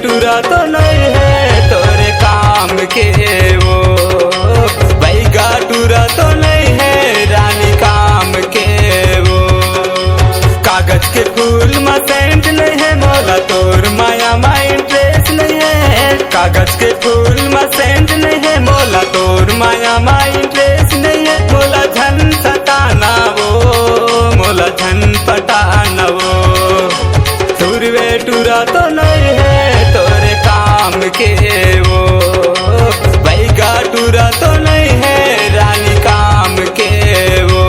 टूरा तो नहीं है तोरे काम के वो, बैगा टूरा तो नहीं है रानी काम के वो। कागज के फूल में सेंट नहीं है मोला तोर माया माइंड ड्रेस नहीं है। कागज के फूल में सेंट नहीं है मोला तोर माया माइंड ड्रेस नहीं है। मोला झन सताना वो, मोला झन पटाना वो। टूरवे टूरा तो नहीं है तोरे काम के वो, बैगा टूरा तो नहीं है रानी काम के वो।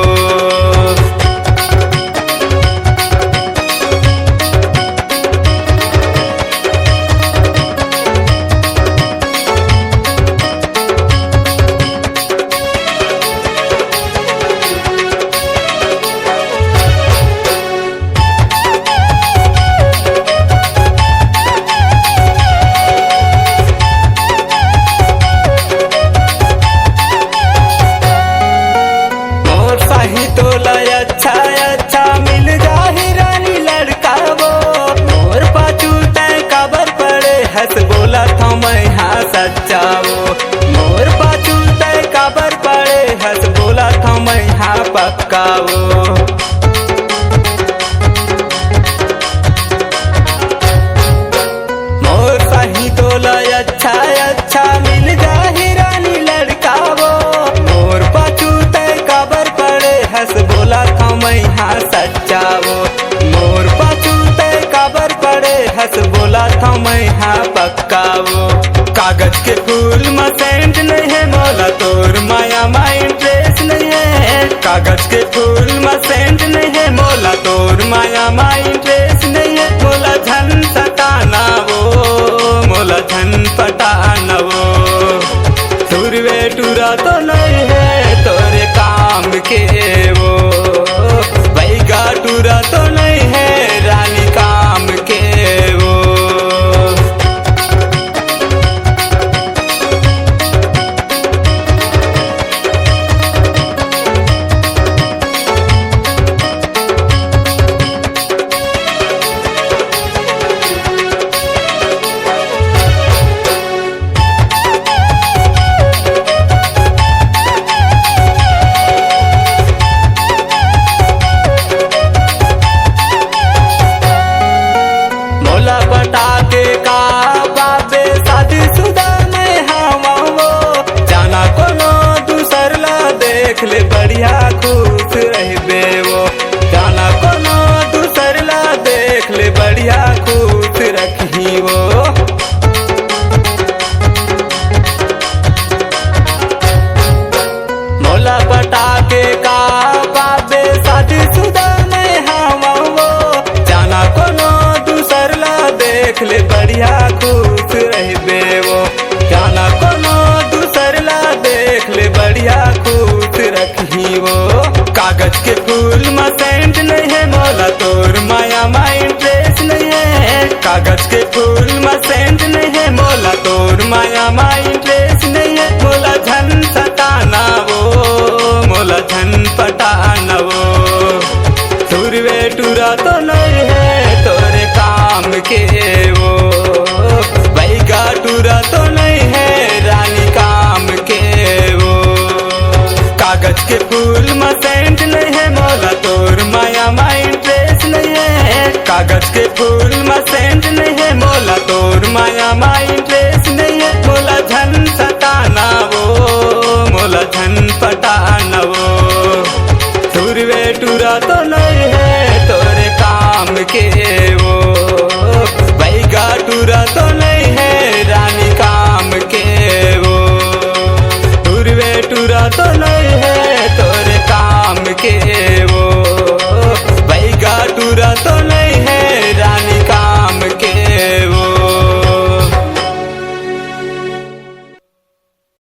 अच्छा अच्छा मिल जाही रानी लड़का वो, मोर पाछू तय काबर पड़े हंस बोला था मैं हाँ सच्चा वो। मोर पाछू तय काबर पड़े हंस बोला था मैं हाँ पक्का वो। मोर सही तोला अच्छा अच्छा मिल जाही रानी लड़का वो, मोर पाछू तय काबर पड़े हंस बोला था मैं हाँ सच्चा वो। मोर पाछू तय काबर पड़े हंस बोला था मैं हाँ पक्का वो। कागज के फूल में सेंट नहीं है मोला तोर माया माइंड ड्रेस नहीं है। कागज के फूल में सेंट नहीं है मोला तोर माया माइंड ड्रेस नहीं है। मोला झन सताना वो, मोला झन पटाना वो। टूरवे टूरा तो नहीं है तोरे काम के वो, बैगा टूरा तो नहीं है रानी काम के वो। मोला पटाके का बाबे शादीशुदा में हवा वो। जाना कोनो दूसर ला देख ले बढ़िया खुश रहबे वो। जाना कोनो दूसर ला देख ले बढ़िया खुश रखी वो। मोला पटाके का बाबे शादीशुदा में हवा वो। जाना कोनो देख ले बढ़िया खुश रहबे वो। जाना कोनो दूसर ला देख ले बढ़िया खुश रखी वो। कागज के फूल में सेंट नहीं है मोला तोर माया माइंड ड्रेस नहीं है। कागज के फूल में सेंट नहीं है मोला तोर माया माइंड ड्रेस नहीं है। मोला झन सताना वो, मोला झन पटाना वो। टूरवे टूरा तो नहीं है तोरे काम के वो, बैगा टूरा तो नहीं है रानी काम के वो। कागज के फूल में सेंट नहीं है मोला तोर माया माइंड ड्रेस नहीं है। कागज के फूल में सेंट नहीं है मोला तोर माया माइंड ड्रेस नहीं है। मोला झन सताना वो, मोला झन पटाना वो। टूरवे टूरा तो नहीं